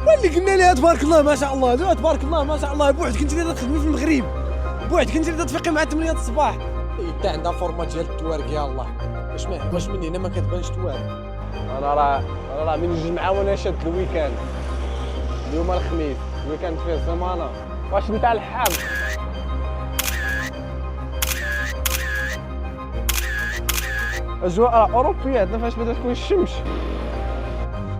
واللي قلنا لها تبارك الله ما شاء الله، لا تبارك الله ما شاء الله، بوحدك انت اللي تخدمي في المغرب، بوحدك انت اللي تفيقي مع 8 الصباح. انت عندها فورمه ديال التوارق يا الله. واش من هنا ما كتبانش توارق؟ انا راه من جوج معاه وانا شاد الويكاند. اليوم الخميس، الويكاند فيه سيمانه. واش انت الحام؟ اجواء اوروبيه عندنا فاش بدات تكون الشمس.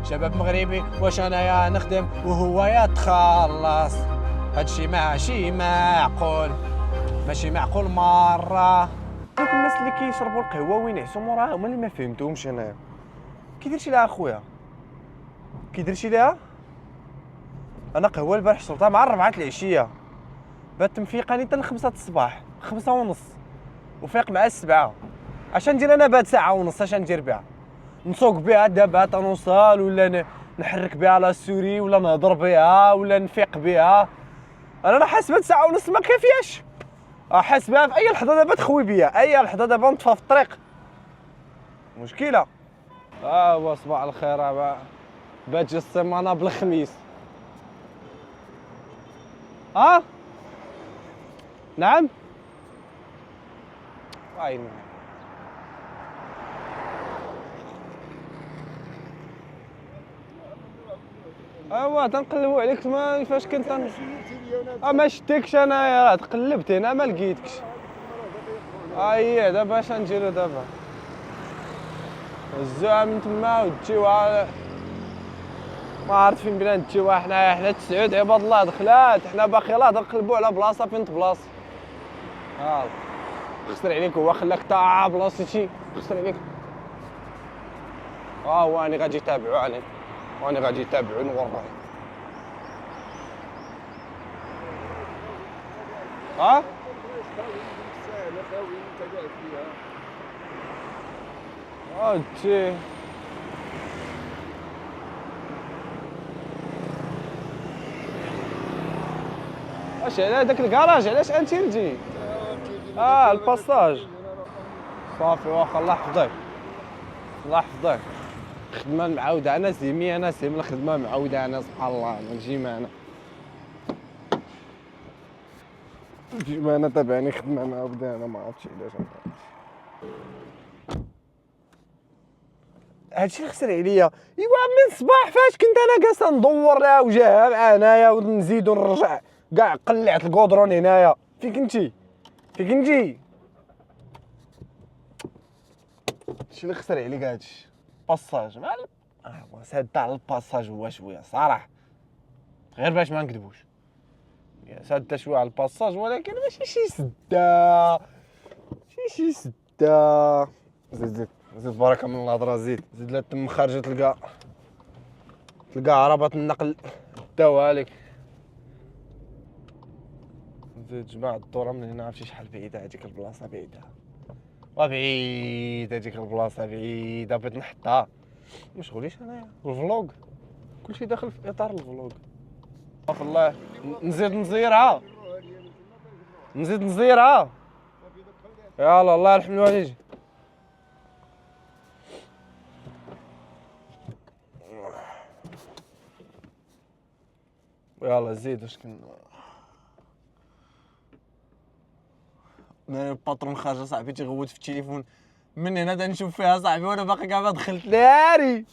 شباب مغربي واش انايا نخدم وهو يتخلص، هادشي ماشي معقول، ماشي معقول مره. دوك الناس اللي كيشربوا القهوه وينعسوا موراها هما اللي ما فهمتهمش انايا. كيديرشي لها اخويا؟ كيديرشي لها؟ انا قهوه البارح شربتها مع 4 العشيه، بات مفيقاني حتى ل5 الصباح، 5 ونص، وفيق مع 7. اش ندير انا بهاد ساعه ونص؟ اش ندير بها؟ نسوق بها دابا حتى نوصل، ولا نحرك بها لا سوري، ولا نهضر بها، ولا نفيق بها؟ انا راه حاسب هاد ساعه ونص ما كافياش، حاسبها في اي لحظه دابا تخوي بيا، اي لحظه دابا نطفى في الطريق. مشكله. هو صباح الخير، بات جا السيمانه بالخميس. نعم. عيني. تنقلبوا عليك ما فاش كنت ما شتيكش انايا، راه تقلبت هنا ما لقيتكش. دابا اش نديرو دابا؟ هزوها من تما وتجيوها، ما عرفت فين بينا نتجيوها. حنا تسعود عباد الله دخلات، حنا باقي نقلبوا على بلاصه فين تبلاص. خسر عليك، هو خلاك تا بلاصتي، خسر عليك. واني غادي يتابعوا واني غادي يتابعوني وراه. تجي واش على داك الكراج؟ علاش انت نجي؟ الباساج. صافي واخا، الله يحفظك، الله يحفظك. خدمه معاوده، انا سيمي، انا سيم الخدمه معاوده، انا سبحان الله نجي معنا، نجي معنا تابعني خدمه معاوده، انا ما عرفتش علاش. هادشي اللي خسر عليا. من الصباح فاش كنت انا جالس ندور لها وجاها معنايا، ونزيد ونرجع كاع قلعت الكودرون هنايا. فين كنتي؟ هادشي اللي خسر عليك، هادشي باساج مع ساد تاع الباساج هو شويه صراحه، غير باش ما نكذبوش، ساد شويه على الباساج، ولكن ماشي شي سده، زيد بركه من الهضره، زيد لا تم خارجه، تلقى عربات النقل داوها لك. زيد جماعة الدورة من هنا، عرفتي شحال بعيدة هاديك البلاصة؟ بعيدة وبعيدة، هاديك البلاصة بعيدة، بغيت نحطها مشغوليش انايا. الفلوق كلشي داخل في اطار الفلوق. والله نزيد نزيرها. يلا الله يرحم الوالدين. يلا زيد. واش كن الباترون خارج صاحبي تيغوت في التليفون، من هنا تنشوف فيها صاحبي وانا باقي كاع ما دخلت. ناري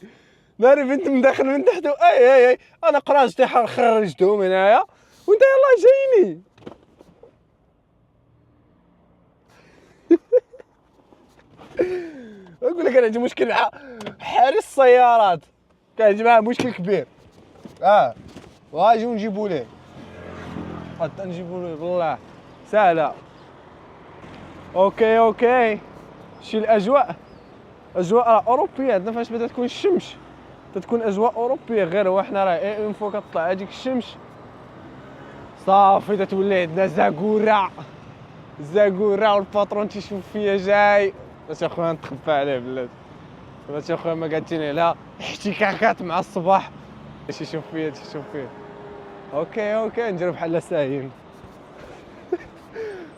بنت مداخل من تحت، اي انا قراجتي خرجتهم هنايا وانت يلاه جايني. نقول لك انا عندي مشكل مع حارس السيارات، كان عندي معاه مشكل كبير. واجيو نجيبو ليه، حتى نجيبو ليه بالله سهله. اوكي شي الاجواء اوروبيه عندنا فاش بدات تكون الشمس، تتكون اجواء اوروبيه. غير هو حنا راه اون فوا كطلع هذيك الشمس صافي تتولي عندنا زاكوره والباترون تيشوف فيا جاي. باش اخويا نتخفى عليه بلاتي، باش اخويا ما قالتيني لا احتكاكات مع الصباح، تيشوف فيا. اوكي نديرو بحال ساهين.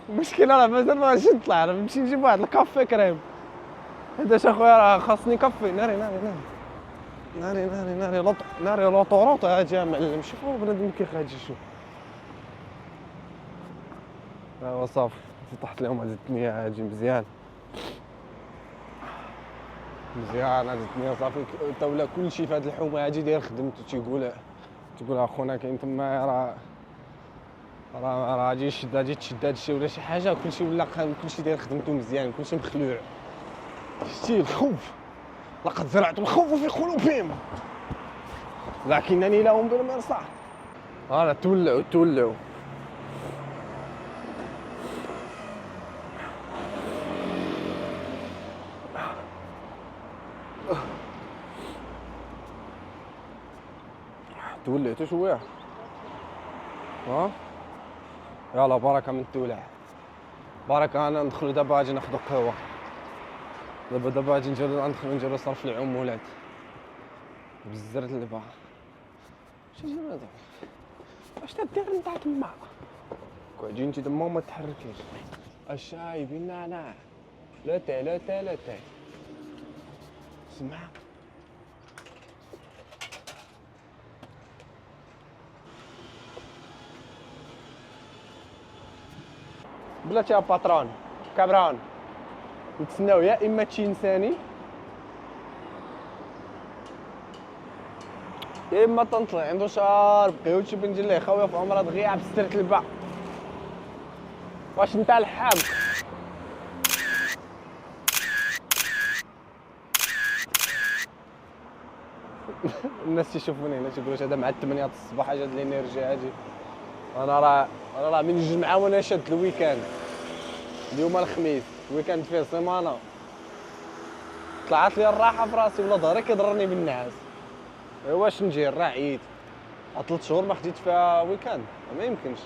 المشكله راه مازال ما غاديش نطلع، راه نمشي نجيب واحد الكافي كريم. حيتاش اخويا راه خاصني كافي. ناري ناري لوطوروط هاجي يا معلم. شوف هو بنادم كيخرج شوف. ايوا صافي فتحت لهم هاد الدنيا هاجي مزيان هاد الدنيا صافي. تا ولا كلشي في هاد الحومه هادي داير خدمته. تيقول اخونا كاين تما راه غادي تشد هادشي ولا شي حاجه. كلشي ولا كلشي داير خدمته مزيان. كلشي مخلوع. شتي الخوف لقد زرعت الخوف في قلوبهم لكنني لهم بالمرصاد. تولعوا تولعتوا شويه. يلا بركه من التولع. بركه. انا ندخلوا دابا اجي ناخذ قهوه. دابا اجي ندخلوا نديروا صرف العمولات بالزرت البا. شنو هذا؟ واش تدير انت تما؟ قعدي انت تما وما تحركيش. الشاي بالنعناع. لا تي اسمع. بلاتي يا باترون كابرون. نتسناو يا اما تشي انساني يا اما طنطلع عنده شارب قهوتي بندير ليه خويا في عمره دغيا بسترت الباء. واش انت الحام؟ الناس تيشوفوني هنا تيقولوا هذا مع 8 الصباح جات الانرجي هادي. انا راه من الجمعه وانا شاد الويكاند. اليوم الخميس الويكاند فيه سيمانه. طلعت لي الراحه في راسي ولا ظهري كيضرني بالنعاس. واش نجي راه عييت. 3 شهور ما خديت فيها ويكاند ما يمكنش.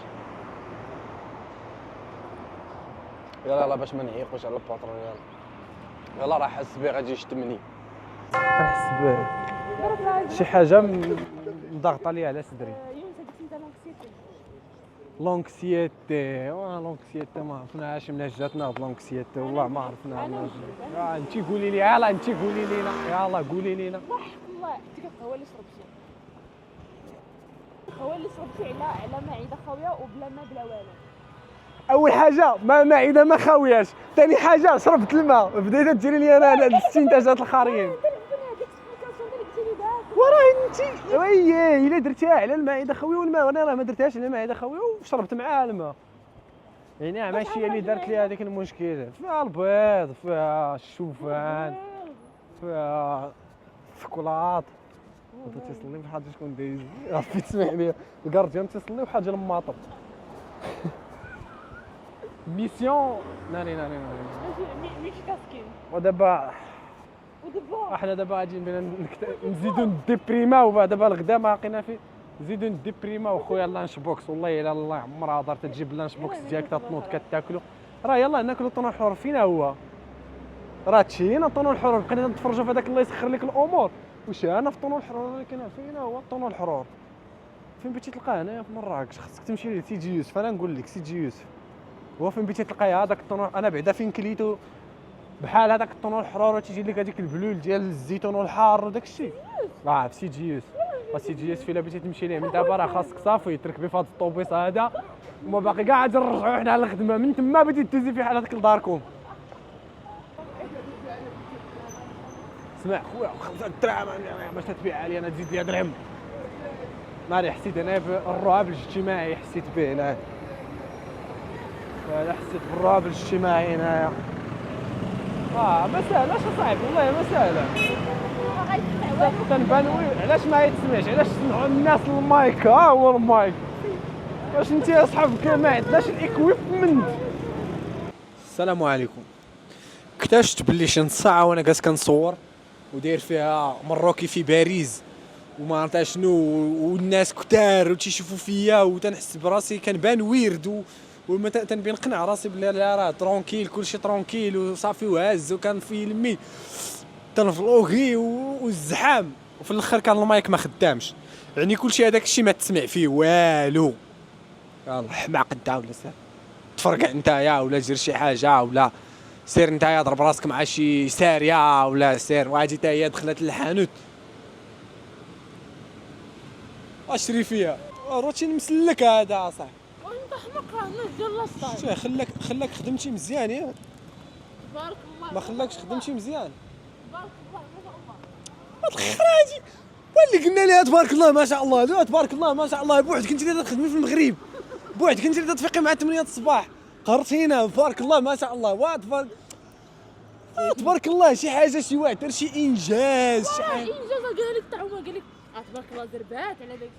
يلا باش ما نعيقوش على الباترون. يلا راه حس بي غادي يشتمني. كنحس شي حاجه مضغطه لي على صدري. لونكسيتي ما عرفناهاش منين جاتنا هاد لونكسيتي. والله ما عرفناها. انت قولي لي. يلا انت قولي لينا. يلا قولي لينا. والله انت القهوه اللي شربتي على معده خاويه وبلا ما بلا والو. اول حاجه ما معده ما خاوياش. ثاني حاجه شربت الماء. بديت ديري لي انا الاستنتاجات الخارجيه. وراه انت وي الا درتيها على المعده خاويه والماء. وانا راه ما درتهاش على المعده خاويه وشربت معاها الماء. يعني ماشي هي اللي دارت لي هذيك المشكل. فيها البيض فيها الشوفان فيها الشوكولات. انت تيصلي بحال شكون دايز عرفتي تسمح لي الكارديان تيصلي وحاجه الماطر. ميسيون ناري ماشي كاسكين. ودابا احنا دابا غادي نزيدو نديبريماو. دابا الغدا ما لقينا فيه نزيدو نديبريماو. خويا اللانش بوكس والله الا الله عمرها دارت تجيب اللانش بوكس ديالك تنوض كتاكلو. راه يلاه ناكلو طنون الحرور. فينا هو راه تشينا طنون الحرور. بقينا نتفرجوا في هذاك الله يسخر لك الامور. واش انا في طنون الحرور اللي كاين فينا هو طنون الحرور. فين بغيتي تلقاه هنايا في مراكش خصك تمشي لسيدي يوسف. انا نقول لك سيدي يوسف هو فين بغيتي تلقاي هذاك الطنون. انا بعدا فين كليتو بحال هذاك الطنون الحرور تيجي لك هذيك البلول ديال الزيتون والحار وداك الشيء. في سيدي يوسف. سيدي يوسف الا بغيتي تمشي ليه من دابا راه خاصك صافي تركبي في هذا الطوبيس هذا وما باقي كاع عاد نرجعوا حنا على الخدمه. من تما بديتي تدوزي في حالتك لداركم. اسمع خويا 5 دراهم باش تبيعها لي انا تزيد لي درهم. ناري حسيت انا بالرعب الاجتماعي. حسيت به هنا. حسيت بالرعب الاجتماعي هنايا. ما ساهلاش اصاحبي والله ما ساهله. تنبان علاش ما يتسمعش. علاش تسمعوا الناس المايك. هو المايك. واش انت يا صاحبك ما عندناش الايكويبمنت. السلام عليكم. اكتشفت باللي شي نص ساعه وانا جالس كنصور وداير فيها مروكي في باريس وما عرفت شنو والناس كتار وتيشوفوا فيا وتنحس براسي كنبان ويرد وما تنبين نقنع راسي بلي لا راه ترونكيل كلشي ترونكيل وصافي وهاز وكان فيلمي تنفلوغي والزحام وفي الاخر كان المايك ما خدامش. يعني كلشي هذاك الشيء ما تسمع فيه والو. يلا حماق انت ولا سير تفرقع نتايا ولا دير شي حاجه ولا سير نتايا ضرب راسك مع شي ساريه ولا سير وهادي حتى هي دخلت للحانوت اشري فيها روتين مسلك هذا صاحبي. وانت حمق راه الناس ديال لاصاي. شوف خلاك خدمتي مزيان ياك بارك الله. ما خلاكش خدمتي مزيان. بارك الله ما شاء الله. هاد الخراجي واللي قلنا لها تبارك الله ما شاء الله تبارك الله ما شاء الله بوحدك انت اللي تخدمي في المغرب بوحدك انت اللي تفيقي مع 8 الصباح قهرتينا تبارك الله ما شاء الله تبارك الله شي حاجه شي واحد دار شي انجاز شي حاجه انجاز قال لك طعومه قال لك تبارك الله زربات على داك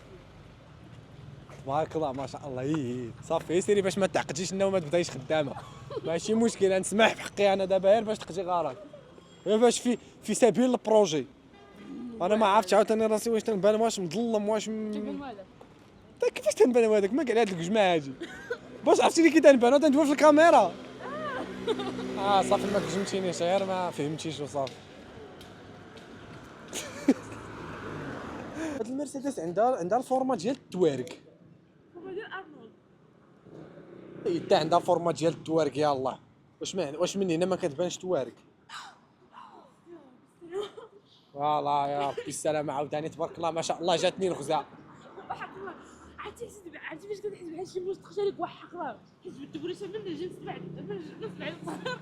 تبارك الله ما شاء الله صافي سيري باش ما تعقديش لنا وما تبدايش خدامه ماشي مشكل نسمح بحقي انا دابا غير باش تقضي غارك غير باش في سبيل البروجي انا ما عرفتش عاوتاني راسي واش تنبان واش مظلم واش كيفاش تنبان هذاك ما قال هاد الجماعه هادي باش عرفتيني كي تنبان تندوي في الكاميرا صافي ما كجمتينيش غير ما فهمتيش وصافي هاد المرسيدس عندها الفورما ديال التوارك هو ديال ارنولد. حتى عندها فورما ديال التوارك يا الله واش من هنا ما كتبانش توارك فوالا يا ربي السلامة عاوتاني تبارك الله ما شاء الله جاتني الغزاة وحق الله عرفتي باش كتحس بحال شي موس تخشى لك وحق الله حيت بالتبريشه من الجنس بعد الصغير ديال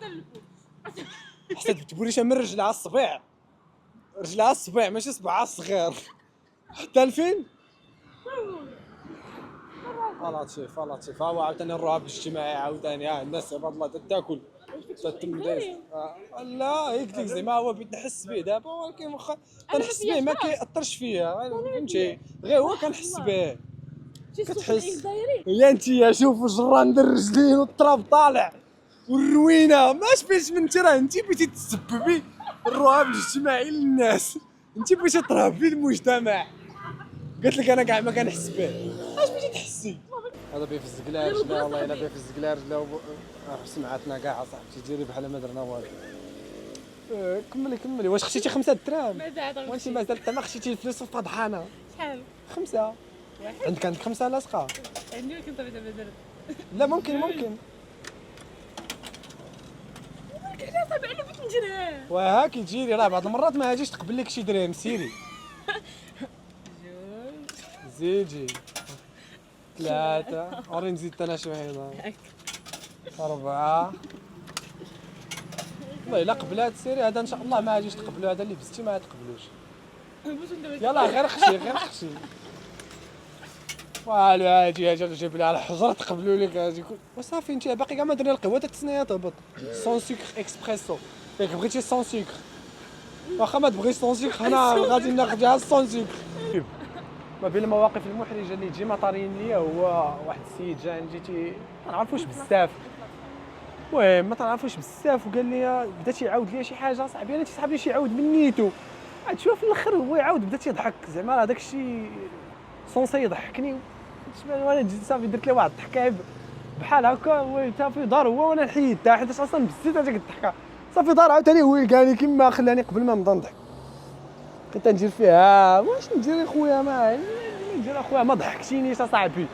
الفوق. حسيت بالتبريشه من رجلها الصبيع ماشي صبعها الصغير حتى لفين لطيف ها هو عاوتاني الرهاب الاجتماعي عاوتاني الناس عباد الله تاكل تتم دايز لا قلت لك زعما هو بغيت نحس به دابا ولكن واخا كنحس به ما كيأثرش فيا فهمتي غير هو كنحس به كتحس يا انتيا شوفوا جران الرجلين والتراب طالع والروينه ماش فيش من انت راه انت بغيتي تسببي الرهاب الاجتماعي للناس انت بغيتي ترهبي المجتمع قلت لك انا كاع ما كنحس به اش بغيتي تحسي هذا بيفزق لها رجلها والله الا بيفزق لها رجلها سمعتنا كاع صاحبتي ديري بحال ما درنا والو كملي واش خشيتي 5 دراهم وانت مازال حتى ما خشيتي الفلوس في طحانه شحال 5 عندك 5 لاصقه عندي ولكن طبيعي دابا درت لا ممكن ولكن صعب على بغيت نجري وها كيجيري راه بعض المرات ما هاجيش تقبل لك شي درهم سيري زيدي 3 وري نزيد انا شي وحده 4 والله الا قبلات سيري هذا ان شاء الله ما هاجيش تقبلوا هذا اللي بزتي ما تقبلوش يلا غير خشي والو اجي جيب لها الحجره تقبلوا لك اجي وصافي انت باقي كاع ما درنا القهوه حتى التسنيه تهبط سون سكر اكسبريسو ياك بغيتي سون سكر واخا ما تبغيش سون سكر حنا غادي ناخذها سون سكر ما بين المواقف المحرجه اللي تجي مطارين ليا هو واحد السيد جا جيتي ما نعرفوش بزاف المهم ما تعرفوش بزاف وقال لي بدا تيعاود لي شي حاجه صاحبي انا تيسحب لي شي عاود من نيتو عاد شوف في الاخر هو يعاود بدا تيضحك زعما هذاك الشيء صونسي يضحكني وانا جيت صافي درت له واحد الضحكه بحال هكا صافي دار هو وانا حيدتها حيت اصلا بزيت هذيك الضحكه صافي دار عاوتاني هو لقاني كيما خلاني قبل ما نبدا نضحك كنت ندير فيها واش ندير اخويا ما ندير اخويا ما ضحكتينيش اصاحبي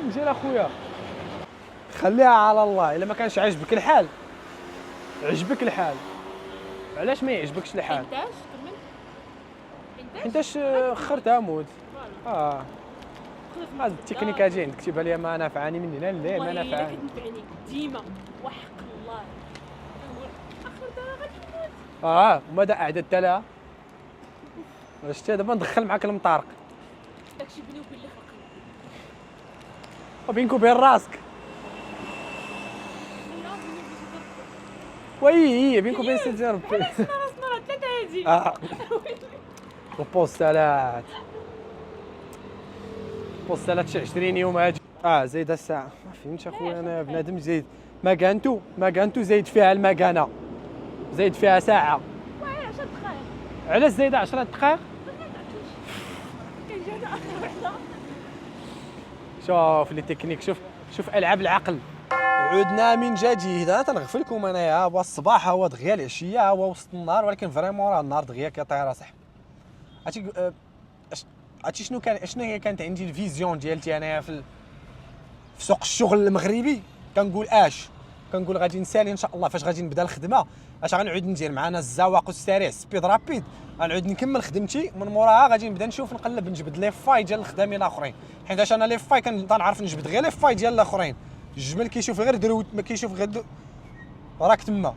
ندير اخويا خليها على الله الا ما كانش عاجبك الحال عجبك الحال علاش ما يعجبكش الحال حيتاش خرتها موت هاد التكنيك هادي عندك تيبان لي ما نافعاني من هنا لا ما نافعاني كتنفعني ديما وحق الله نقول اخر دابا غادي نموت وماذا اعددت لها شتي دابا ندخل معاك المطارق داكشي بيني وبين اللي خلقني وبينك وبين راسك وي بينك وبين سيدي ربي اسمع 3 هادي البوستالات شي 20 يوم هادي زايده الساعه ما فهمتش اخويا انا بنادم زايد ماكانتو زايد فيها المكانه زايد فيها ساعه 10 دقائق علاش زايده 10 دقائق كان جانا اخر وحده شوف لي تكنيك شوف العاب العقل عدنا من جديد انا تنغفلكم انايا هو الصباح هو دغيا العشيه هو وسط النهار ولكن فريمون راه النهار دغيا كيطير اصاحبي عرفتي شنو هي كانت عندي الفيزيون ديالتي انايا في سوق الشغل المغربي كنقول كنقول غادي نسالي ان شاء الله فاش غادي نبدا الخدمه، اش غنعود ندير معنا الزواق والسريع سبيد رابيد، غنعود نكمل خدمتي من موراها غادي نبدا نشوف نقلب نجبد لي فاي ديال الخدامين الاخرين، حيت انا لي فاي كنعرف نجبد غير لي فاي ديال الاخرين. الجمل كيشوف غير دروت ما كيشوف غير راك تما،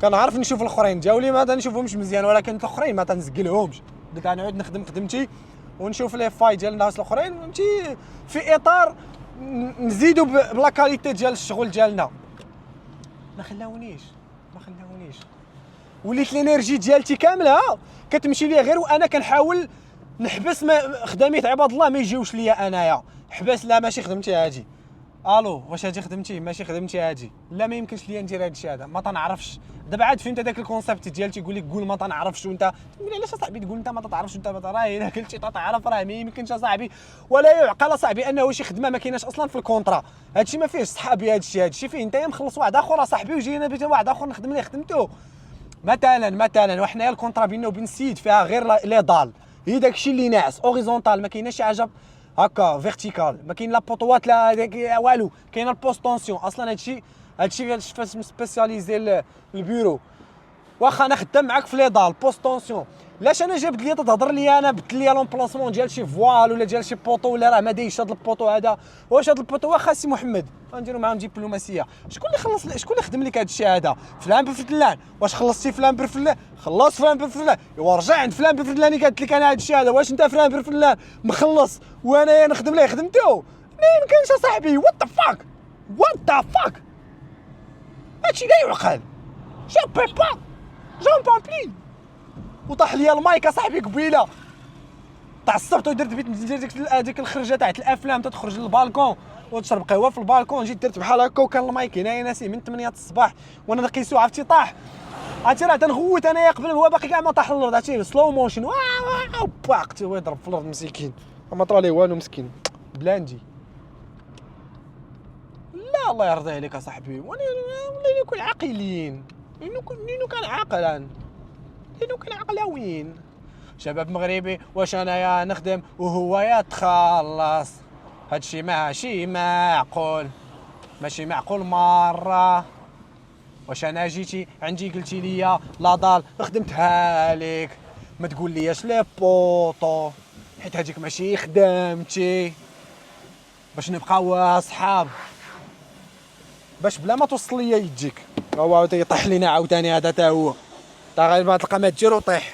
كنعرف نشوف الاخرين جاولي ما تنشوفهمش مزيان ولكن الاخرين ما تنزقلهمش. قلت غنعود نخدم خدمتي ونشوف لي فاي ديال الناس الاخرين فهمتي في اطار نزيدوا بلا كاليتي ديال الشغل ديالنا. ما خلاونيش وليت الانرجي ديالتي كامله كتمشي ليا غير وانا كنحاول نحبس خدامية عباد الله ما يجيوش ليا انايا. حبس لا ماشي خدمتي هادي، الو واش هادي خدمتي ماشي خدمتي هادي، لا ما يمكنش ليا ندير هادشي هذا ما تنعرفش. دابا عاد فهمت هذاك الكونسيبت ديال تيقول لك قول ما تنعرفش وانت تقول علاش اصاحبي تقول انت ما تتعرفش وانت راه الا قلتي تتعرف راه ما يمكنش اصاحبي. ولا يعقل اصاحبي انه شي خدمه ما كايناش اصلا في الكونطرا. هادشي ما فيهش صحابي، هادشي فيه انت مخلص واحد اخر صاحبي وجينا بيت واحد اخر نخدم ليه خدمته مثلا وحنايا الكونطرا بيننا وبين السيد فيها غير لي دال، هي داكشي اللي ناعس اوريزونتال ما كايناش شي حاجه هكا فيرتيكال، ما كاين لا بوطوات لا والو، كاين البوست طونسيون. اصلا هادشي فاش سبيسياليزي البيرو. واخا انا خدام معاك في لي دال بوست طونسيون، لاش انا جابد ليا تهضر ليا انا بدل ليا لومبلاسمون ديال شي فوال ولا ديال شي بوطو ولا راه ما دايرش هذا البوطو هذا. واش هذا البوطو واخا سي محمد غنديروا معاهم دبلوماسيه، شكون اللي خدم لك هذا الشيء هذا؟ فلان بفلان. واش خلصتي فلان بفلان؟ خلص فلان بفلان. ايوا رجع عند فلان بفلان اللي قالت لك انا هذا الشيء هذا. واش انت فلان بفلان مخلص وانا نخدم ليه خدمته؟ ما يمكنش اصاحبي. وات ذا فاك هادشي لا يعقل. جون بامبلي وطاح ليا المايك اصاحبي قبيله، تعصبت ودرت بيت ندير ديك الخرجه تاعت الافلام تخرج للبالكون وتشرب قهوه في البالكون. جيت درت بحال هكا وكان المايك هنايا ناسي من 8 الصباح وانا نقيسو عرفتي طاح. عرفتي راه تنغوت انايا قبل هو باقي كاع ما طاح للارض. عرفتي سلو موشن باقت هو يضرب في الارض مسكين ما طرا ليه والو مسكين بلاندي. لا الله يرضي عليك اصاحبي والله نكون عاقلين لانه كان عاقلا لانه كان عقلاويين. شباب مغربي واش انايا نخدم وهو يتخلص، هادشي ماشي معقول مره. واش انا جيتي عندي قلتي ليا لا دال خدمتها لك ما تقول لياش لي بوطو حيت هذيك ماشي خدامتي باش نبقاو اصحاب باش بلا ما توصل ليا يجيك. هو يطيح لينا عاوتاني هذا تا هو تا غير ما تلقى ما تجير وطيح.